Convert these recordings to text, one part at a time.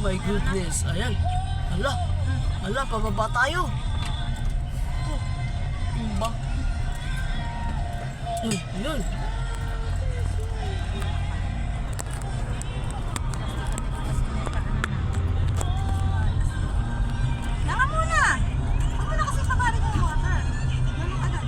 my goodness. Ayan. Ala, pababa tayo. Ba? Yun. Naka muna! Huwag mo na kasi pabalik yung water. Ganun agad.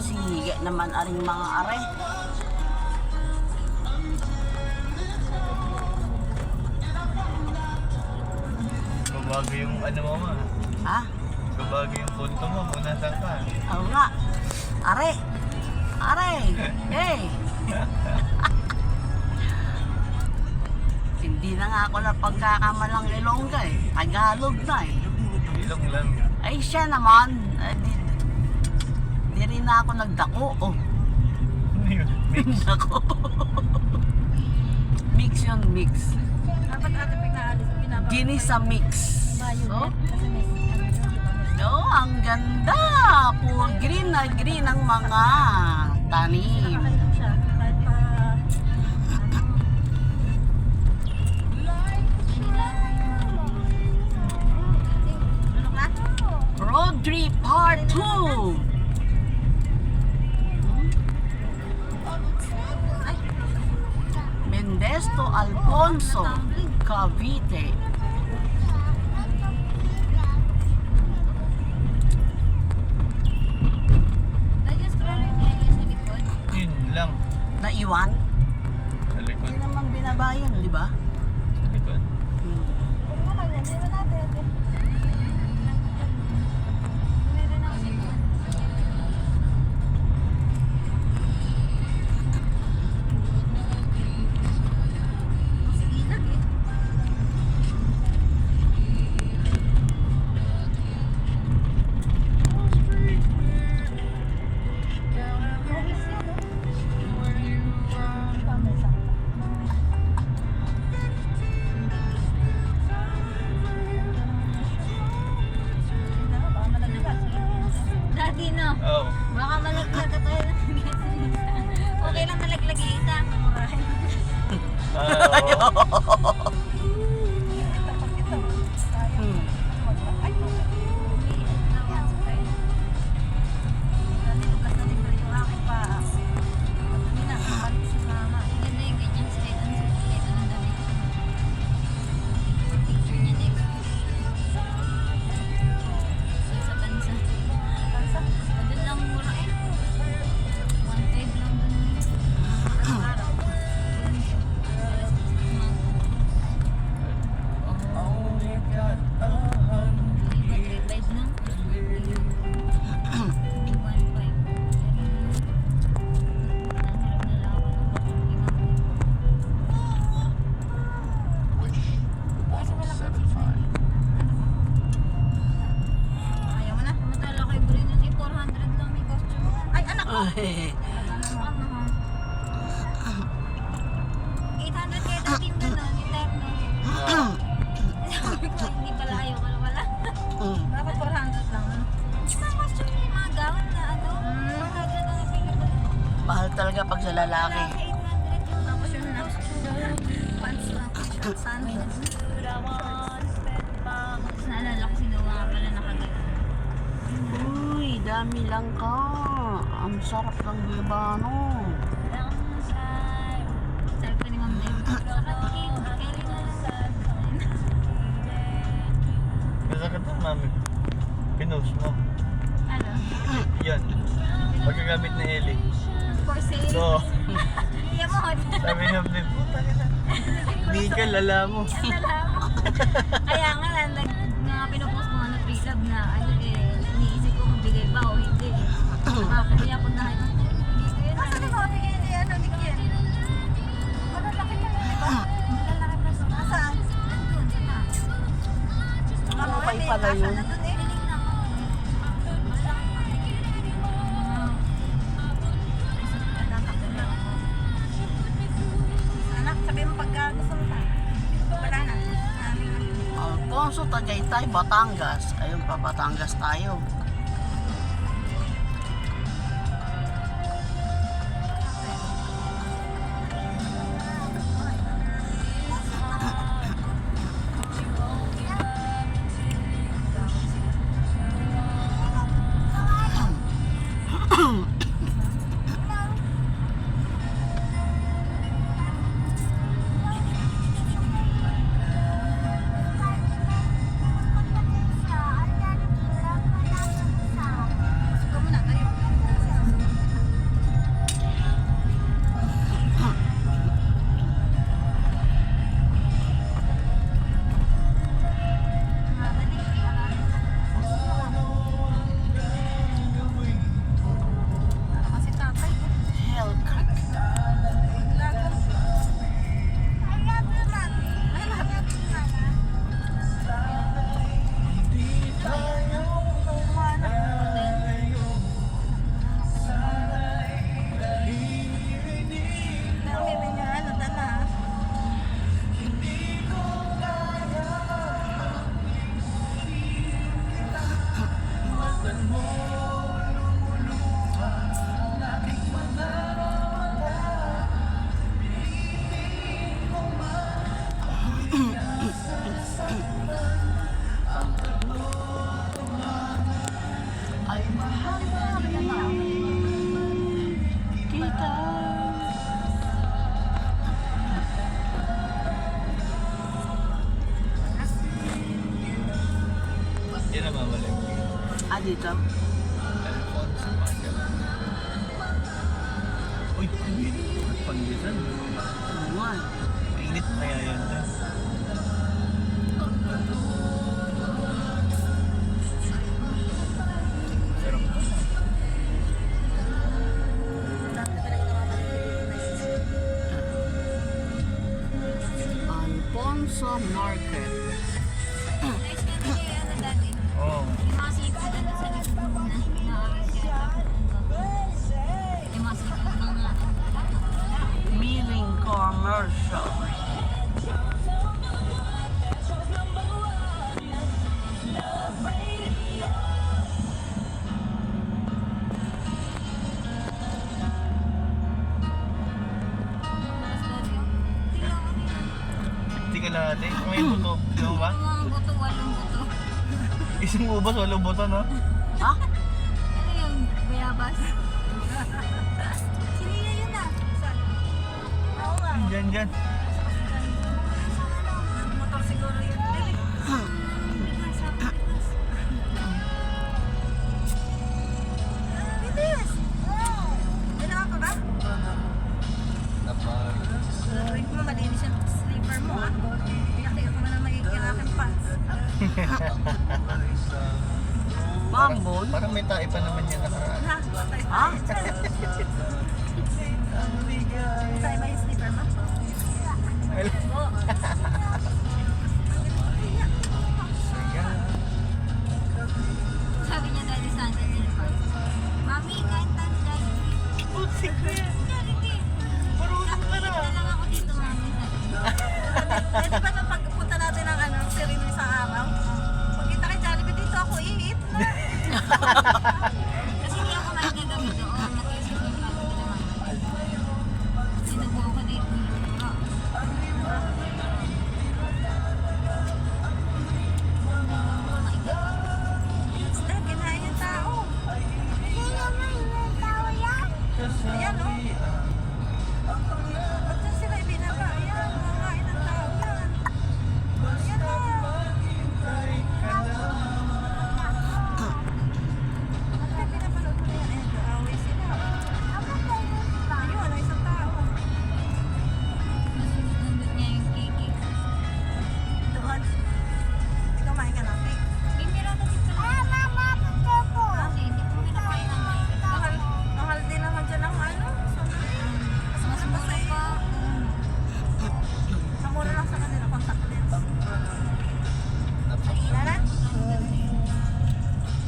Siya naman aring mga are. Babago yung ano mo ma. Ha? Babago yung punto mo kung nasan ka. Oo nga. Are. Hey. Hindi na nga ako na pagkakamalang Ilongga eh. Tagalog na eh. Ilong lang. Ay siya naman. Di rin na ako nagdako. Oh. Ano yun? Mix. Dako. Mix yun, mix. Dapat ate pag naalis, binabalik. Gini sa mix. Oh. Kasi may Oh, ang ganda. Puro green na green ang mga tanim. nakakainom siya. Kahit pa... Ano ka? Road trip part 2. Mendesto Alfonso, Cavite. Yun lang. Naiwan? Sa likod. Hindi naman binabayan, di ba? Sa likod. Dati no, Oh. baka malaglag ka tayo ng gasolina. Okay lang nalaglag yung ita. Murahin. Ayaw mo na, matalo kay Bruno. 400 lang may costume. Ay, anak ko! Ay, 800 kaya dati yung gano'n, yung terno. Sabi ko, hindi pala ayaw ka wala. Dapat 400 lang. Yung mga costume yung mga gown na ano, 400 lang yung pinag- mahal talaga pag sa lalaki. 800 yung tapos yung pants na t-shirt, sandals. Tapos naalala ko si Noah nga pala nakagano. Uy, dami lang ka. Ang sarap ng bibano. Sabi ko ni Ma'am Dave, Kelly na Masakit na mami. Pinost mo. ano? Yan. Pagkagamit ni Ellie. For sale? So, Iya mo, sabi niya, puta ka na. Hindi ka lala mo. ang lala mo. Kaya nga, nga pinupost mo ano, free love na, ano eh, iniisip ko kung bigay ba o hindi. Nakakahiya ko na, hindi ko yun. Asa na ba, bigay ni ano, ni Kian? Malalaki pa yun, di ba? Malalaki pa sa nasaan? Nandun, sa taas. Okay pala yun. Nandun eh. Dinig na ako. Alfonso, Tagaytay, Batangas. Ayun pa, Batangas tayo. Gusto mo na tayo. Kasi tatay ko. Hell Creek. Ay, mahal na kita. Yan ang mamalag. Ah, dito? Alfonso Magdala. Uy, panggisan. Oo nga. Mainit kaya yan. Sarap. Alfonso Market. Oo. Yung mga seafood ano sa likod na inaayos siya tapos yung mga seafood mga Milling Commercial. Hindi ka lahat eh. May buto. Di mo ba? mga buto, walong buto. Isang ubas, walang buto, no? Ha? Ano yung bayabas? Siniya yun ah. Saan? Oo nga. Diyan, diyan. Motor siguro yun. Bilis! Kailangan ka ba? Drink mo, malinis yung sleeper mo ah. Pinakita ko na magiging aking pants. Mambol? Parang may tae pa naman yan nakaraan. Ha? Ha? Sa'yo ba yung sleeper mo? Oo. Sabi niya dahil sa akin yung pants. Mami, kain tayo dahil. Oh, secret! Marunong ka na! Na lang ako dito, mami. Pwede ba nang pagpunta natin ng ano, Sereno isang araw? Pagkita kay Jollibee dito ako i-eat. Kasi hindi ako magagabi doon. Natisip yung pants nila, mami. Sinubo ako dito. Instead, kinain yung tao. Ayan o. Ba't na sila ibinaba? Ayan, kumakain ng tao yan. Ayan na. Bakit pinapanood mo na yan? Ayan, kaaway sila. Ayun, ang isang tao. Nandun niya yung cake. Doon. Ikaw kumain ka ng cake. Hindi lang na dito. Kasi hindi ko pinakain ng Mahal din naman dyan ang ano. mas mura pa. Sa mura lang sa kanila, contact lens. Lara?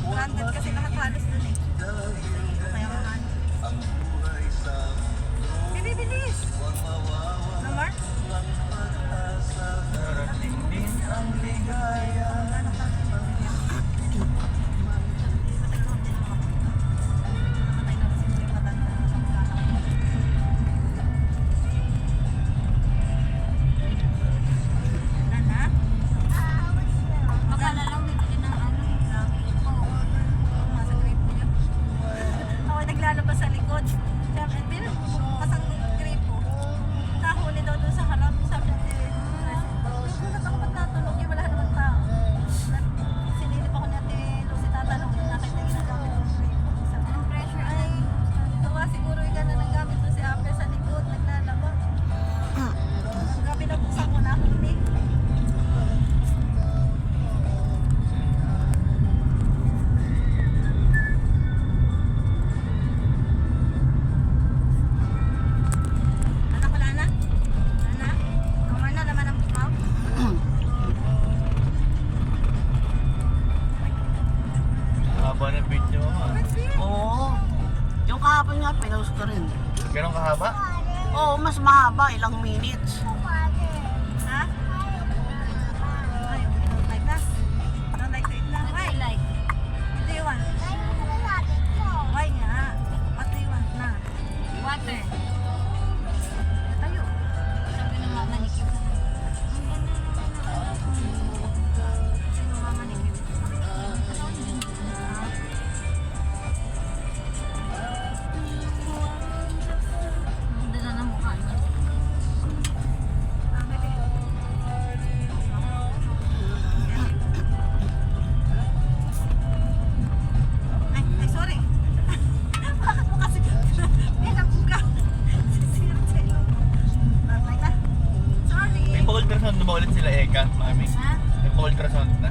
Branded kasi lahat halos dun eh. Kaya mahal. Bilis! No more? Darating din ang ligaya. Haba ng video mo. Oo. Yung kahapon nga, pinost ko rin. Ganun kahaba? Oo, mas mahaba. Ilang minutes. Ha? Ay, don't like na. Don't like to eat na. Why? Like, What do you want? Why nga? What do you want na? water. Tayo. Sabi ng mama ni Kim. Sino mama ni Kim? Ang dala ng mukha niya. Ah, baby. Ay, sorry. Bakit mo kasi pinabuga? Sisira sa'yo. Tatay ka. Sorry. May pa-ultrasound na ba ulit sila Eka, mami? Ha? May pa-ultrasound na.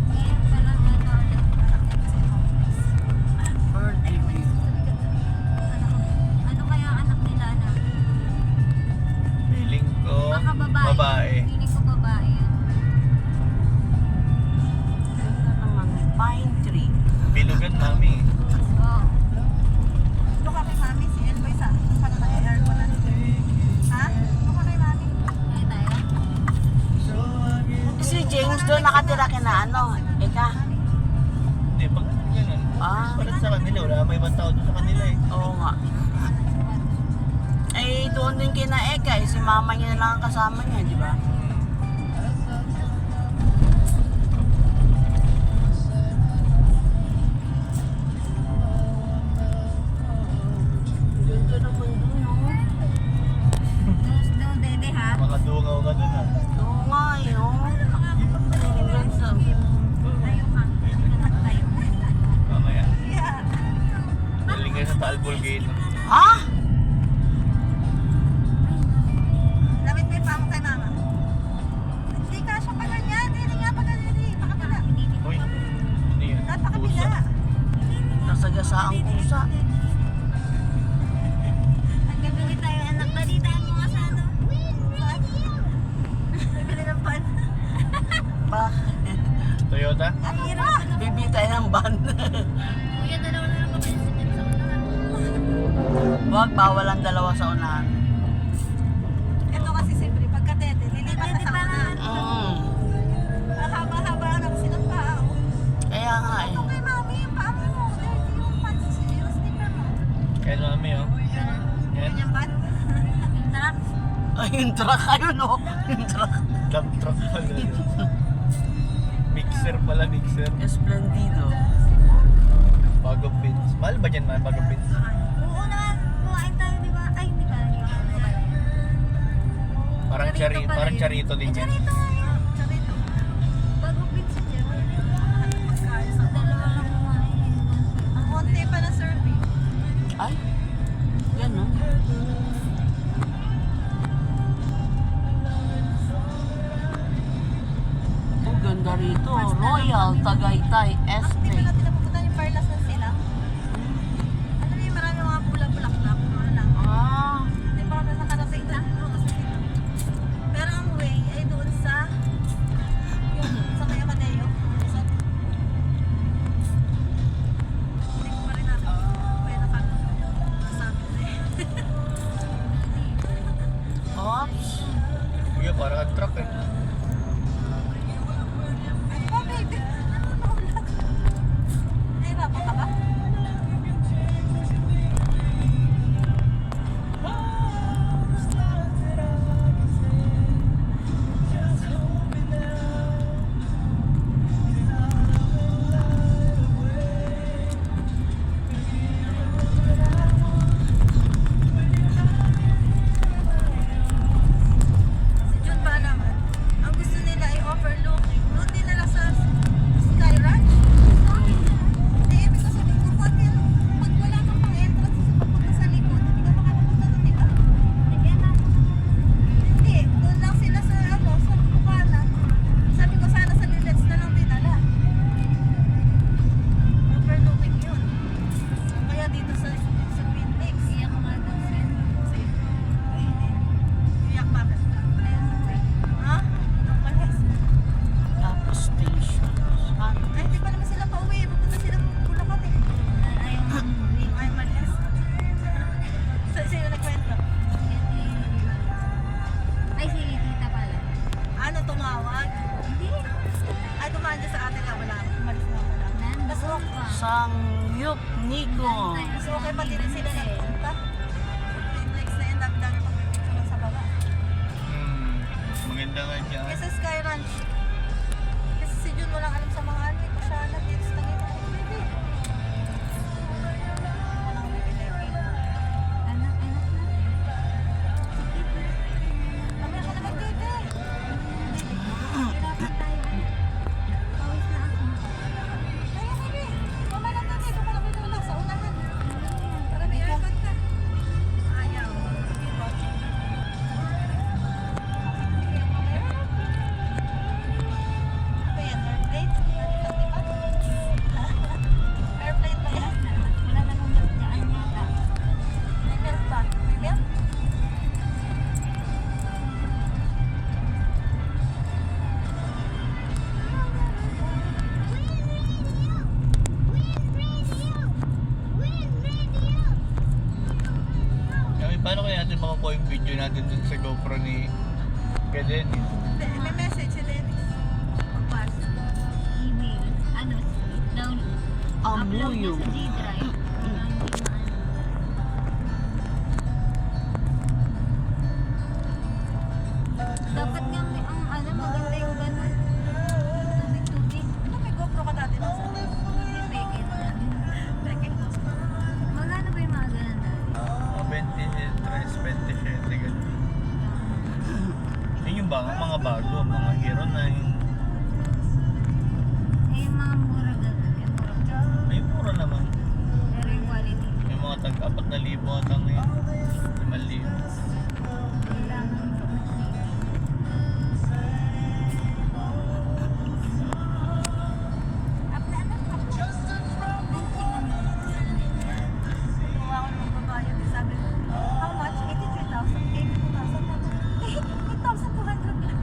Ngayon pa lang ito ulit. Birthday week. Ano kaya ang anak nila na? Feeling ko, Baka babae. babae. Feeling ko babae yan. Ganda naman. Pine tree. Bilugan, mami. Oo. Doon ka kay mami, si Elboy sa para nag-aircon na. Ha? Doon ka kay mami. Kaya tayo. Si James doon nakatira kina ano. Eka. Hindi, pag ganun. Ah. Parang sa kanila, wala may ibang tao doon sa kanila eh. Oo nga. Eh, doon din kina Eka. Eh, si mama niya na lang ang kasama niya, di ba? Ganda naman doon, no? Doon, dede ha. Mga dungaw ka doon ah. Oo nga, eh, no? Ang ganda. Tayo ka. Anak tayo. Mamaya. Yeah. Daling kayo sa Taal Volcano. Ha? Lamit mo yung paa mo kay mama. Hindi ka siya pa ganyan. Hindi nga pa ganyan. Pakapila. Uy, ano yan? Lahat pakapila. Nasagasaang pusa. Ang gabili tayo anak. Balitaan mo nga sa ano. Saan? Bibili ng pan. Bakit? Toyota? Ang hirap. Bibili tayo ng van. Kuya, dalawa na lang kami sa dyan sa unahan. Huwag, bawal ang dalawa sa unahan. Ito kasi siyempre, pagkatete, lilipat na sa unahan. Ang haba-haba na kasi ng paa. Oh. Kaya nga eh. Ito kay mami, yung paa mo. Dirty yung pants, yung slipper mo. Kaya mami oh. Yan. Ganyan pan. Yung truck. Ay, yung truck ayun, no? Yung truck. Dump truck pala. Mixer pala, mixer. Esplendido. Bagong pins. Mahal ba dyan, man? Bagong pins? Oo naman. Kumain tayo, di ba? Ay, hindi pala. Parang Charito pala parang yun. charito din yan. Charito nga yun. Charito. Bago pizza dyan. Pagkain sa Dalawa lang kumain. Ang konti pa na serving. Ay, yan, no? Oh, ganda rito. Royal Tagaytay Bakit di ba Estate. natin napupuntan yung Perlas ng silang? Ano yung marami mga pula-bulaklak, mga lang. Ah, Di ba kami nakarating na? Oo, kasi dito. Pero ang way ay doon sa yung sa Mayo Cadeo. Sa hindi ko pa rin natin pwede pa masabi na eh. oops. Kuya, parang ang truck eh. Oh baby, ano Sangyup Nico. So okay pa din sila nagpunta. Next na yun, dami-dami pag-picture sa baba. Maganda nga dyan. Kasi Sky Ranch. Kasi si Jun walang alam sa mga ano. Ito siya na dito sa Tagaytay. Baby. Walang baby-baby. Anak na. Mamaya ka na mag-baby. Hirapan tayo. Pawis na ako. Kaya baby. Mama lang na dito. Kung nakitulak sa unahan. Para may aircon ka. Ayaw. Ba yan? Airplane? Airplane ba yan? Wala na nung nagdaan yata. May milk ba? May milk? Kami, paano kaya natin makakuha yung video natin dun sa GoPro ni Dennis? May message si Dennis. Pagpasa. Email. Ano? Down. Upload Amuyo. na sa G-Drive. Dapat nga may ang ano maganda yung gano'n. Tubig-tubig. Ano may GoPro ka dati nasa? Hindi peke na. Magkano ba yung mga gano'n dati? Mga 23, 27, ganun. Yun yung mga bago, mga Hero 9. Eh, yung mga mura gano'n. Yung mura. Ay, mura naman. Pero yung quality. Yung mga tag-4,000 at ang 5,000. Kailangan Kumuha ako ng babayad. Sabi ko, how much? 83,000? 82,000? 8,200 lang.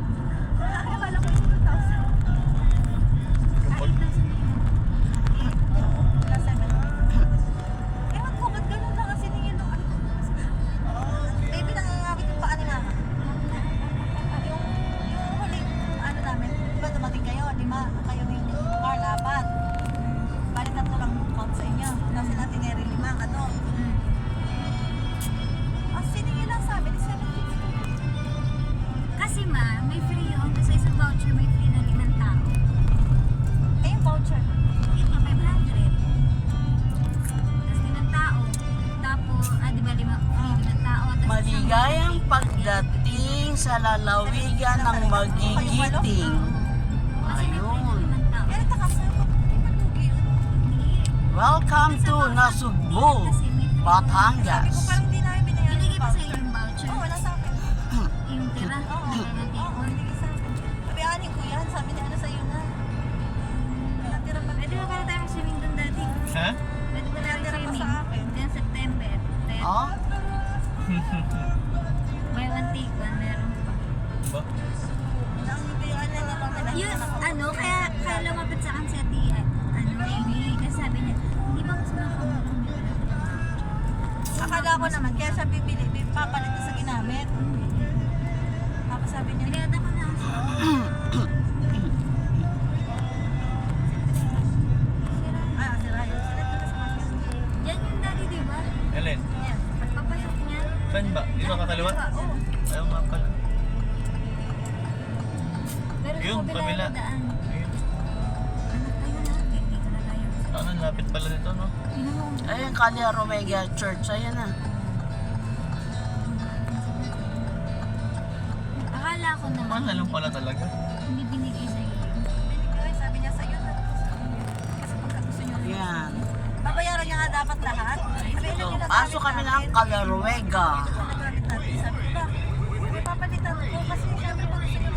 Akala ko 2,000. Kapag Plus 7. Ewan ko, ba't ganun lang ang siningin nung ano? Baby, nangangawit yung paa ni mama. Yung huling ano namin, di ba dumating kayo, 5, kayo ni Carl, 4. Bali 3 lang count sa inyo. Tapos sila tineri 5, ano? Ang siningin lang sa amin, is 750. kasi may free yun. Sa isang voucher may free na 5 tao. Eh, yung voucher. Ito, 500. Tapos 5 tao. Tapos, di ba 5 tao? Tapos Maligayang pagdating sa lalawigan ng magigiting. Kasi may free Ayun. na 5 tao. Eh, takasa ko. Di ba lugi yun? Hindi. Welcome to Nasugbu, Kasi may free. Sabi ko Batangas. parang di namin binayaran Binigay yung pa sa'yo voucher. yung voucher. Oo, wala sa akin. Yung tira. Oo, oo, binigay sa akin. Sabi, aning ko yan. Sabi niya, ano sa'yo na. Natira pa. Pwede ba pala tayo swimming doon dati? ha? Pwede ba tayo Natira pa swimming? sa akin. Diyan September. Oh? May one take one, meron pa. Ba? Ang bigyan na lang nila. Yun, kaya lumapit sa akin si Ate, Amy, kasi sabi niya, hindi ba mas makakamurang yun? Akala ko naman, kaya siya bibili, papalit na sa ginamit. Tapos sabi niya, Pinaganda ko na kasi. si Ryan, sila ito na sa market. Yan yung daddy, di ba? Alin? Yan. Pagpapasok niya. Saan ba? Dito kakaliwa? Oo. Ayaw nga pala. Pero sa Yung kabila kabila. yung daan. Ayun. Ayun na, dito na tayo. Ano, lapit pala nito, no? Tingnan mo. Ayun, Calia Romega Church. Ayun na. Akala ko naman. Mahal na lang pala talaga. Hindi binigay sa'yo. Binigay, sabi niya sa'yo na. Kasi pagka gusto niyo, Yan. babayaran niya nga dapat lahat. Sabi, ilan So, nila pasok kami ng Calia Romega.